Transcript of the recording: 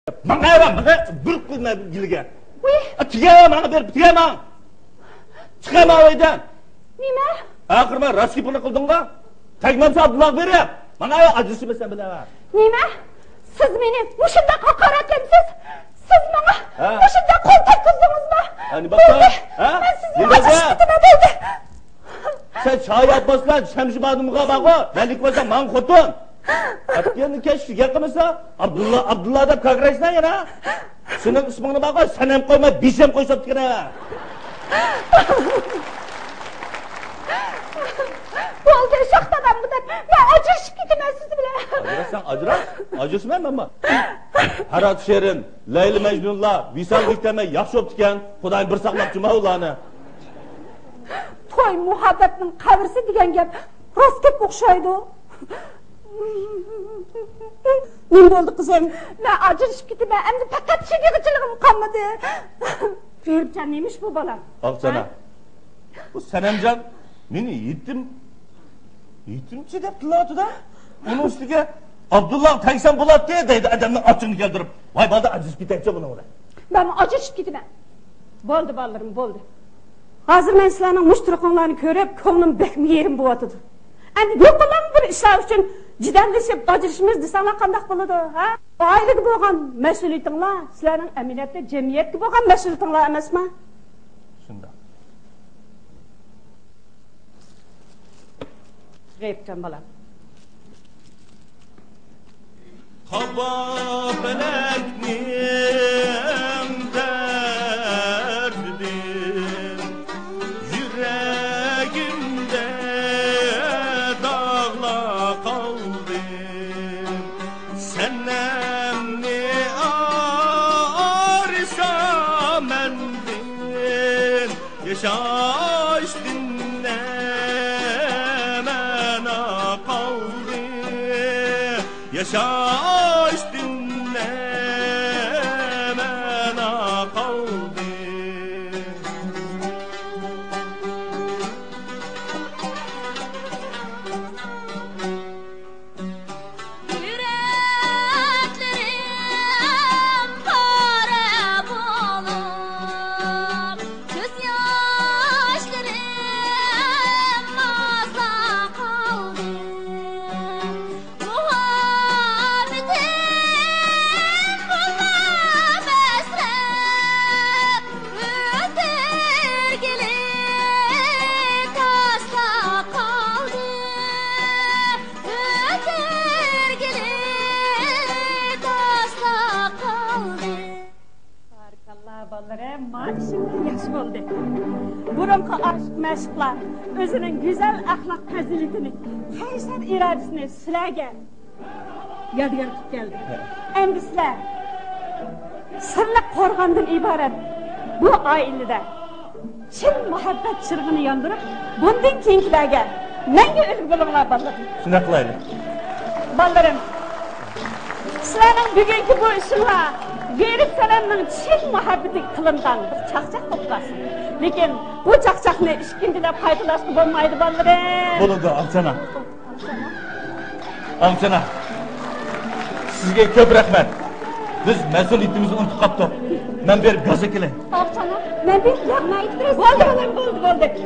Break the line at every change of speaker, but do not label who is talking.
Bana bir kılma bilge. Tigaya bana bir tigama. Çıkama oydan.
Nima?
Akırma raski bunu kıldın mı? Tekmem Abdullah verip. Bana acısı mesela bile var.
Nima? Siz beni bu şunda hakaretlemsiz. Siz bana bu şunda kol takızdınız mı?
Hani bakalım.
Ben sizi acıştırma bildi.
Sen çay yapmasın. Şemşi badımıga bak o. Benlik olsa man kotun. Atkiyanı keşke yakımızsa Abdullah da kagrayısına yana. Senin ismini bak o. Sen hem koyma biz hem koysak dikine.
Bu oldu şahtadan bu da. Ben acışıp gitmez sizi bile.
Acırasan acıra. Acısı ben ama. Harat Şerin, Leyli Mecnun'la Visal Gültem'e yaxşı optiken Kudayın bir saklapçı mağulanı.
Toy muhabbetinin kavrisi diyen gep rost gep okşaydı. Ne oldu kızım? Ben acışıp gittim. Hem de fakat şekerçiliğim kalmadı. Veripcan neymiş bu bala?
Bak sana. Bu Senemcan neni yittim deptiler da. Onun üstüne Abdullah Taysan Bulat diye deydi adamın atını geldirip. Vay balda acısı gitekçe bunu oraya.
Ben acışıp gittim. Boldu ballarım boldu. Hazır ben sizlerinin müştürkünlerini görüp koğunum bekmi yerim bu atıdı. Yani yok olan bir işler için ciddenleşip acışımız desenler kandak buludu. Aile gibi olan mesuliyetinler sizlerin emniyette cemiyet gibi olan mesuliyetinler emez mi?
Şunda.
Gayipcan balam.
Kaba feleknim derdim yüreğimde dağla kaldım sennemni arsa mendin yaşaş dinlemena kaldım yaşaş dinlemena kaldım.
Yüreklerim kara bulur, gözyaşlarım mazda kaldı.
Şimdi yaş oldu. Burunki aşk meşklar, özünün güzel ahlak faziletini, kaysar iradesini sizlerge yadigar tutup geldi. Endi sizler, sırlık korgandan ibaret bu ailede çin muhabbet çırgını yandırıp, bundan keyinkilerge nenge ölüm bulunlar ballarım.
Şuna kılaylı.
Ballarım, sizlerin bugünkü bu işinla Verip selamның çin muhabbeti kılıngan bir çakçak toplasın. Lekin bu çakçakını işkindile paydalaştı bulmaydı ballarım.
Bulundu Alçana. Alçana. Sizge köp rahmet. Biz mesuliyetimizni unutib qapti. Men berib gaza kelay.
Alçana, men bir yağma aytib berasiz. Bo'ldi, bo'ldi.